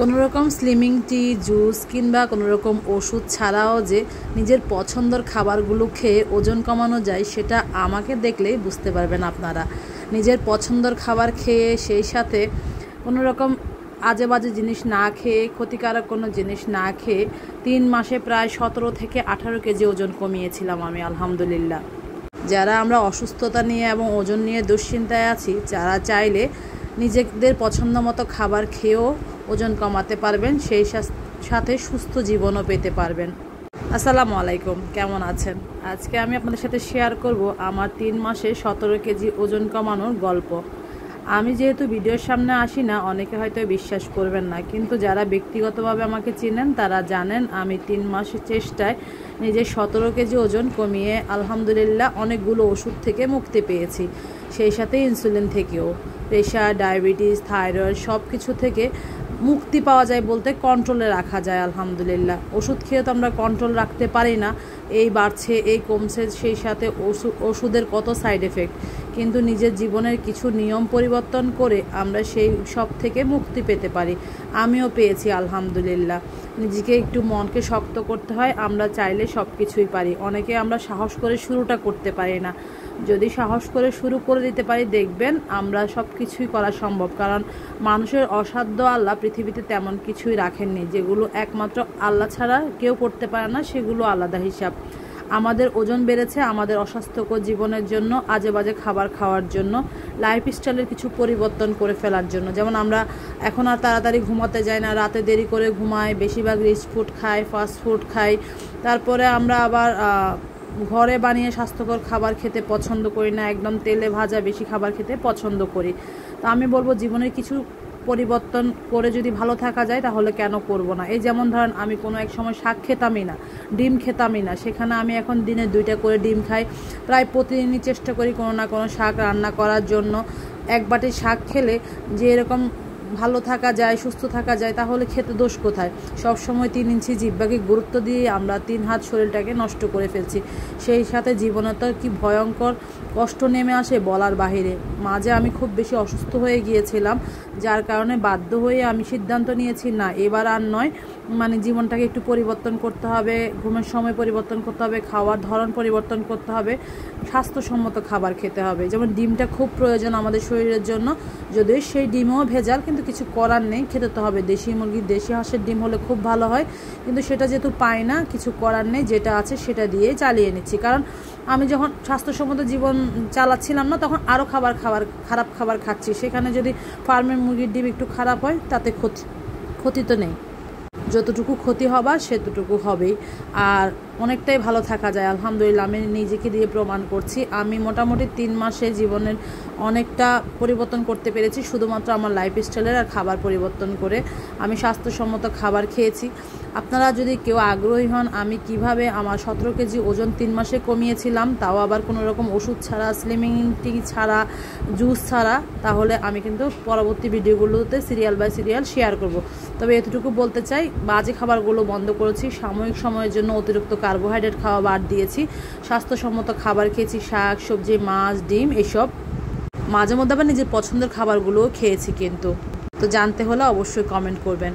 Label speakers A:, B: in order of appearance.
A: কোনোরকম স্লিমিং টি, জুস কিংবা কোনোরকম ওষুধ ছাড়াও যে নিজের পছন্দের খাবারগুলো খেয়ে ওজন কমানো যায় সেটা আমাকে দেখলেই বুঝতে পারবেন আপনারা। নিজের পছন্দের খাবার খেয়ে সেই সাথে কোনোরকম আজে বাজে জিনিস না খেয়ে, ক্ষতিকারক কোনো জিনিস না খেয়ে 3 মাসে প্রায় 17 থেকে 18 কেজি ওজন কমিয়েছিলাম আমি, আলহামদুলিল্লাহ। যারা আমরা অসুস্থতা নিয়ে এবং ওজন নিয়ে দুশ্চিন্তায় আছি, যারা চাইলে নিজেদের পছন্দ মতো খাবার খেয়েও ওজন কমাতে পারবেন, সেই সাথে সুস্থ জীবনও পেতে পারবেন। আসসালামু আলাইকুম, কেমন আছেন? আজকে আমি আপনাদের সাথে শেয়ার করব আমার 3 মাসে 17 কেজি ওজন কমানোর গল্প। আমি যেহেতু ভিডিওর সামনে আসি না, অনেকে হয়তো বিশ্বাস করবেন না, কিন্তু যারা ব্যক্তিগতভাবে আমাকে চিনেন তারা জানেন আমি 3 মাসের চেষ্টায় নিজের 17 কেজি ওজন কমিয়ে আলহামদুলিল্লাহ অনেকগুলো ওষুধ থেকে মুক্তি পেয়েছি, সেই সাথে ইনসুলিন থেকেও। প্রেশার, ডায়াবেটিস, থাইরয়েড সব কিছু থেকে মুক্তি পাওয়া যায় বলতে কন্ট্রোলে রাখা যায় আলহামদুলিল্লাহ। ওষুধ খেয়ে তো আমরা কন্ট্রোল রাখতে পারি না, এই বাড়ছে এই কমছে, সেই সাথে ওষুধের কত সাইড এফেক্ট। কিন্তু নিজের জীবনের কিছু নিয়ম পরিবর্তন করে আমরা সেই সব থেকে মুক্তি পেতে পারি। আমিও পেয়েছি আলহামদুলিল্লাহ। নিজেকে একটু মনকে শক্ত করতে হয়, আমরা চাইলে সব কিছুই পারি। অনেকে আমরা সাহস করে শুরুটা করতে পারি না, যদি সাহস করে শুরু করে দিতে পারি দেখবেন আমরা সব কিছুই করা সম্ভব। কারণ মানুষের অসাধ্য আল্লাহ পৃথিবীতে তেমন কিছুই রাখেননি, যেগুলো একমাত্র আল্লাহ ছাড়া কেউ করতে পারে না, সেগুলো আলাদা হিসাব। আমাদের ওজন বেড়েছে আমাদের অস্বাস্থ্যকর জীবনের জন্য, আজে বাজে খাবার খাওয়ার জন্য, লাইফস্টাইলের কিছু পরিবর্তন করে ফেলার জন্য। যেমন আমরা এখন আর তাড়াতাড়ি ঘুমাতে যাই না, রাতে দেরি করে ঘুমাই, বেশিরভাগ রিচ ফুড খাই, ফাস্ট ফুড খাই। তারপরে আমরা আবার ঘরে বানিয়ে স্বাস্থ্যকর খাবার খেতে পছন্দ করি না, একদম তেলে ভাজা বেশি খাবার খেতে পছন্দ করি। তো আমি বলবো জীবনের কিছু পরিবর্তন করে যদি ভালো থাকা যায় তাহলে কেন করব না। এই যেমন ধরেন আমি কোনো এক সময় শাক খেতামই না, ডিম খেতামই না, সেখানে আমি এখন দিনে 2টা করে ডিম খাই। প্রায় প্রতিদিনই চেষ্টা করি কোনো না কোনো শাক রান্না করার জন্য। এক বাটি শাক খেলে যে এরকম ভালো থাকা যায়, সুস্থ থাকা যায়, তাহলে খেতে দোষ কোথায়? সব সময় 3 ইঞ্চি জিহ্বাকে গুরুত্ব দিয়ে আমরা 3 হাত শরীরটাকে নষ্ট করে ফেলছি। সেই সাথে জীবনে তো কি ভয়ঙ্কর কষ্ট নেমে আসে বলার বাহিরে। মাঝে আমি খুব বেশি অসুস্থ হয়ে গিয়েছিলাম, যার কারণে বাধ্য হয়ে আমি সিদ্ধান্ত নিয়েছি না, এবার আর নয়, জীবনটাকে একটু পরিবর্তন করতে হবে, ঘুমের সময় পরিবর্তন করতে হবে, খাওয়ার ধরন পরিবর্তন করতে হবে, স্বাস্থ্যসম্মত খাবার খেতে হবে। যেমন ডিমটা খুব প্রয়োজন আমাদের শরীরের জন্য, যদিও সেই ডিমও ভেজাল, কিন্তু কিছু করার নেই, খেতে তো হবে। দেশি মুরগির, দেশি হাঁসের ডিম হলে খুব ভালো হয়, কিন্তু সেটা যেহেতু পাই না, কিছু করার নেই, যেটা আছে সেটা দিয়েই চালিয়ে নিচ্ছি। কারণ আমি যখন স্বাস্থ্যসম্মত জীবন চালাচ্ছিলাম না, তখন আরও খারাপ খাবার খাচ্ছি। সেখানে যদি ফার্মের মুরগির ডিম একটু খারাপ হয় তাতে ক্ষতি তো নেই, যতটুকু ক্ষতি হবার সেতটুকু হবেই, আর অনেকটাই ভালো থাকা যায় আলহামদুলিল্লাহ। আমি নিজেকে দিয়ে প্রমাণ করছি, আমি মোটামুটি 3 মাসে জীবনের অনেকটা পরিবর্তন করতে পেরেছি, শুধুমাত্র আমার লাইফস্টাইলের আর খাবার পরিবর্তন করে। আমি স্বাস্থ্যসম্মত খাবার খেয়েছি। আপনারা যদি কেউ আগ্রহী হন আমি কিভাবে আমার 17 কেজি ওজন 3 মাসে কমিয়েছিলাম, তাও আবার কোনো রকম ওষুধ ছাড়া, স্লিমিং টি ছাড়া, জুস ছাড়া, তাহলে আমি কিন্তু পরবর্তী ভিডিওগুলোতে সিরিয়াল বাই সিরিয়াল শেয়ার করব। তবে এতটুকু বলতে চাই, বাজে খাবারগুলো বন্ধ করেছি, সাময়িক সময়ের জন্য অতিরিক্ত কার্বোহাইড্রেট খাওয়া বাদ দিয়েছি, স্বাস্থ্যসম্মত খাবার খেয়েছি, শাক সবজি, মাছ, ডিম এসব। মাঝে মধ্যে আবার নিজের পছন্দের খাবারগুলোও খেয়েছি কিন্তু। তো জানতে হলে অবশ্যই কমেন্ট করবেন।